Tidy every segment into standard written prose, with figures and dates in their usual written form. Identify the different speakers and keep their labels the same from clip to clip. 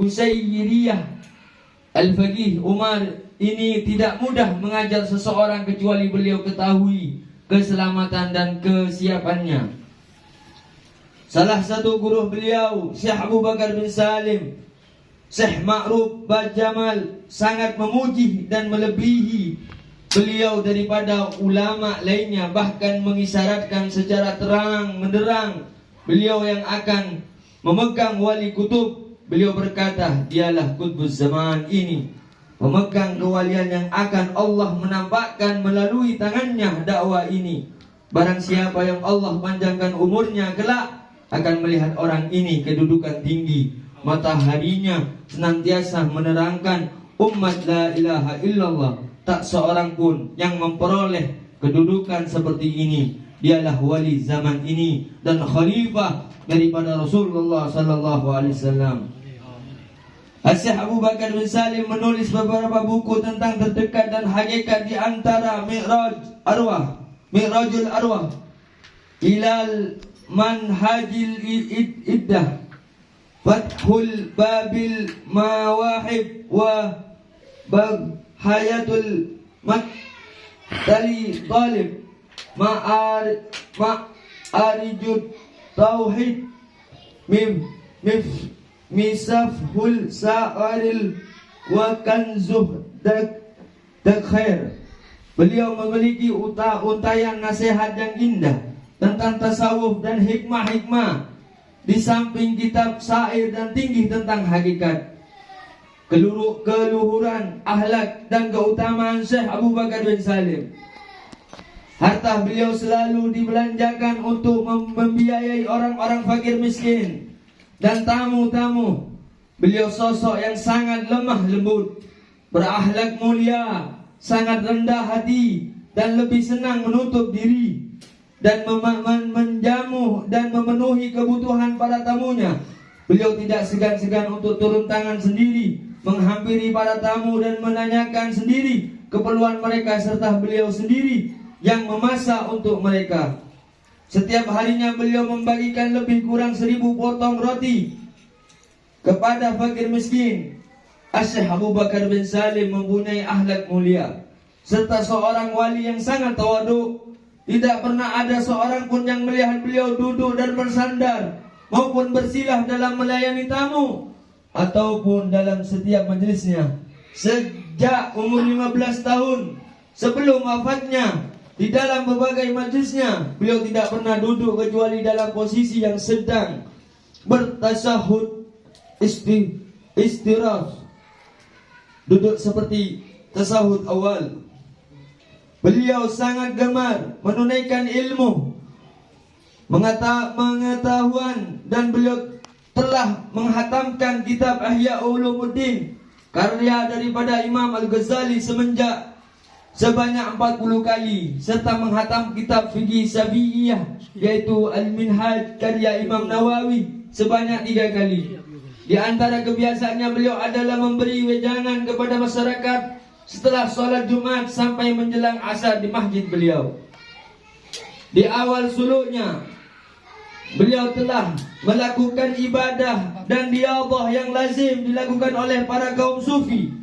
Speaker 1: Kusairiyah Al-Faqih Umar ini tidak mudah mengajar seseorang kecuali beliau ketahui keselamatan dan kesiapannya. Salah satu guru beliau, Syekh Abu Bakar bin Salim, Syekh Ma'ruf Bajamal, sangat memuji dan melebihi beliau daripada ulama lainnya, bahkan mengisyaratkan secara terang menderang beliau yang akan memegang wali kutub. Beliau berkata, dialah kutbus zaman ini, pemegang kewalian yang akan Allah menampakkan melalui tangannya dakwah ini. Barang siapa yang Allah panjangkan umurnya kelak akan melihat orang ini kedudukan tinggi, mataharinya senantiasa menerangkan umat la ilaha illallah. Tak seorang pun yang memperoleh kedudukan seperti ini. Dialah wali zaman ini dan khalifah daripada Rasulullah sallallahu alaihi wasallam. Syekh Abu Bakar bin Salim menulis beberapa buku tentang terdekat dan hakikat, di antara Mi'rajul Arwah, Ilal Manhajil Iddah, Fathul Babil Mawahib, wa Hayatul Tali Talib, Ma'arijut Tauhid, Misafhul Sa'aril, wa Kanzuh Dakhair. Beliau memiliki untayan nasihat yang indah tentang tasawuf dan hikmah-hikmah, di samping kitab syair dan tinggi tentang hakikat, keluhuran, akhlak dan keutamaan Syekh Abu Bakar bin Salim. Harta beliau selalu dibelanjakan untuk membiayai orang-orang fakir miskin dan tamu-tamu. Beliau sosok yang sangat lemah lembut, berakhlak mulia, sangat rendah hati, dan lebih senang menutup diri dan menjamu dan memenuhi kebutuhan para tamunya. Beliau tidak segan-segan untuk turun tangan sendiri, menghampiri para tamu dan menanyakan sendiri keperluan mereka, serta beliau sendiri yang memasak untuk mereka. Setiap harinya beliau membagikan lebih kurang 1000 potong roti kepada fakir miskin. Syekh Abu Bakar bin Salim mempunyai akhlak mulia serta seorang wali yang sangat tawaduk. Tidak pernah ada seorang pun yang melihat beliau duduk dan bersandar maupun bersilah dalam melayani tamu ataupun dalam setiap majelisnya. Sejak umur 15 tahun sebelum wafatnya, di dalam berbagai majelisnya beliau tidak pernah duduk kecuali dalam posisi yang sedang bertasyahud istirahat, duduk seperti tasahud awal. Beliau sangat gemar menunaikan ilmu pengetahuan, dan beliau telah menghatamkan kitab Ihya Ulumuddin, karya daripada Imam Al-Ghazali, sebanyak 40 kali, serta menghatam kitab Fiqih Syafi'iyah yaitu Al-Minhaj karya Imam Nawawi sebanyak 3 kali. Di antara kebiasaannya beliau adalah memberi wejangan kepada masyarakat setelah sholat Jumat sampai menjelang asar di masjid beliau. Di awal suluknya beliau telah melakukan ibadah dan riyadhah yang lazim dilakukan oleh para kaum sufi.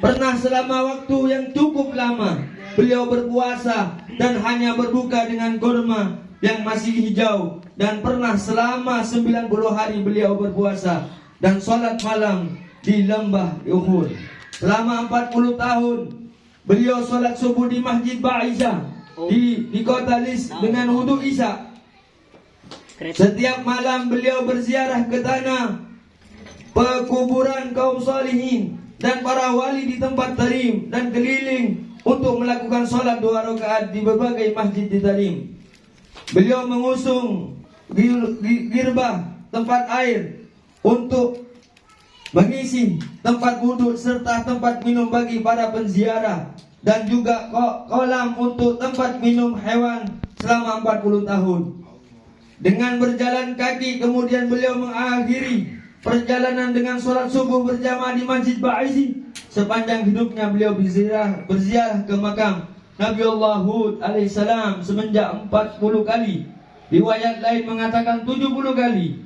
Speaker 1: Pernah selama waktu yang cukup lama beliau berpuasa dan hanya berbuka dengan kurma yang masih hijau, dan pernah selama 90 hari beliau berpuasa dan sholat malam di lembah Uhud. Selama 40 tahun beliau sholat subuh di Masjid Ba'isah di kota Lis dengan wudu isya. Setiap malam beliau berziarah ke tanah pekuburan kaum salihin dan para wali di tempat Tarim dan keliling untuk melakukan sholat 2 rakaat di berbagai masjid di Tarim. Beliau mengusung girbah tempat air untuk mengisi tempat wudhu serta tempat minum bagi para penziarah, dan juga kolam untuk tempat minum hewan selama 40 tahun. Dengan berjalan kaki kemudian beliau mengakhiri perjalanan dengan sholat subuh berjamaah di Masjid Ba'isi. Sepanjang hidupnya beliau berziarah ke makam Nabiullah Hud alaihissalam semenjak 40 kali. Riwayat lain mengatakan 70 kali.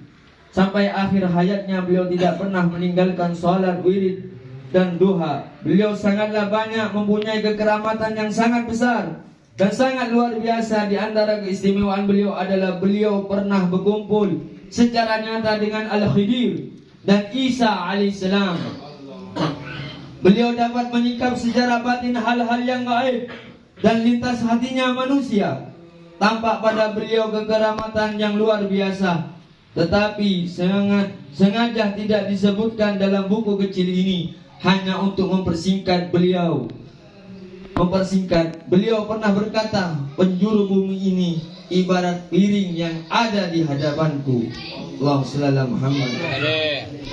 Speaker 1: Sampai akhir hayatnya beliau tidak pernah meninggalkan sholat wirid dan duha. Beliau sangatlah banyak mempunyai kekeramatan yang sangat besar dan sangat luar biasa. Di antara keistimewaan beliau adalah beliau pernah berkumpul secara nyata dengan Al-Khidir dan Isa alaihissalam. Beliau dapat menyikap secara batin hal-hal yang gaib dan lintas hatinya manusia. Tampak pada beliau kekeramatan yang luar biasa, tetapi sengaja tidak disebutkan dalam buku kecil ini, hanya untuk mempersingkat beliau. Beliau pernah berkata, penjuru bumi ini ibarat piring yang ada di hadapanku. Allahumma shalli ala Muhammad.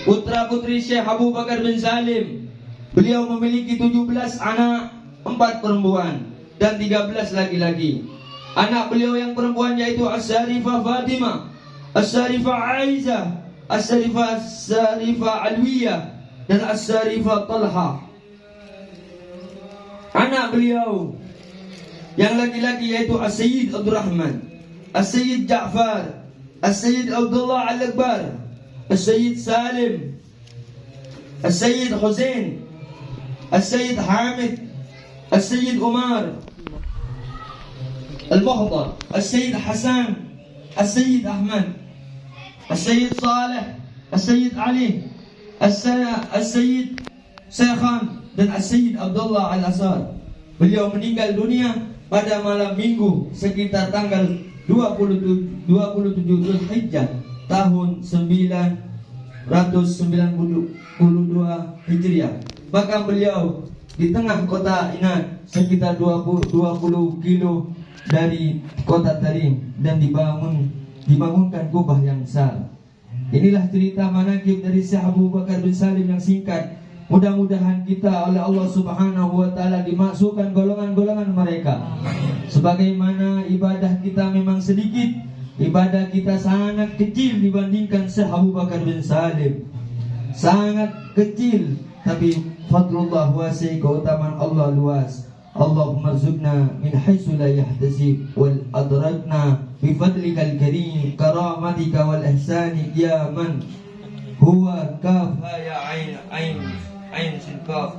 Speaker 1: Putra putri Syekh Abu Bakar bin Salim, beliau memiliki 17 anak, 4 perempuan dan 13 laki-laki. Anak beliau yang perempuan yaitu As-Syarifah Fatimah, As-Syarifah Aisyah, As-Syarifah Alwiyah dan As-Syarifah Talha. Anak beliau yang laki-laki yaitu As-Sayyid Abdurrahman, As-Sayyid Ja'far, As-Sayyid Abdullah Al-Akbar, As-Sayyid Salim, As-Sayyid Hussein, As-Sayyid Hamid, As-Sayyid Umar Al-Muhdar, As-Sayyid Hasan, As-Sayyid Ahmad, As-Sayyid Saleh, As-Sayyid Ali, As-Sayyid Syekhan dan As-Sayyid Abdullah Al-Asar. Beliau meninggal dunia pada malam minggu sekitar tanggal 27 Dzulhijjah tahun 992 Hijriah. Bahkan beliau di tengah kota Inat, sekitar 20 kilo dari kota Tarim, dan dibangunkan kubah yang besar. Inilah cerita manaqib dari Syekh Abu Bakar bin Salim yang singkat. Mudah-mudahan kita oleh Allah Subhanahu wa taala dimasukkan golongan-golongan mereka. Sebagaimana ibadah kita memang sedikit, ibadah kita sangat kecil dibandingkan Syekh Abu Bakar bin Salim. Sangat kecil, tapi fadlullah wasi', keutamaan Allah luas. Allahumma rzuqna min haitsu la yahtasib wal adrakna bi fadlikal karim karamatika wal ihsani ya man huwa kafa ya ain sin kaf.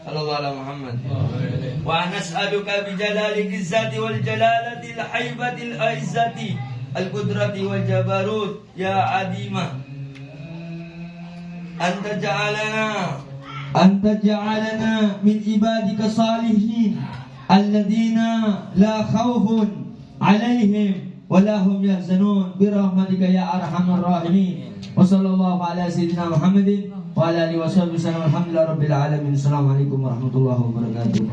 Speaker 1: Sallallahu ala Muhammad. Wa nas'aluka bi jalalil izzati wal jalalati al haibati al izzati al qudrati wal jabarut ya adima Anta ja'alana min ibadika salihin alladhina la khawfun alaihim wa la hum yahzanun birahmatika ya arhamar rahimin. Wa sallallahu ala sayyidina Muhammadin wa ala alihi wa sahbihi wasallam. Alhamdulillahi rabbil alamin. Assalamualaikum warahmatullahi wabarakatuh.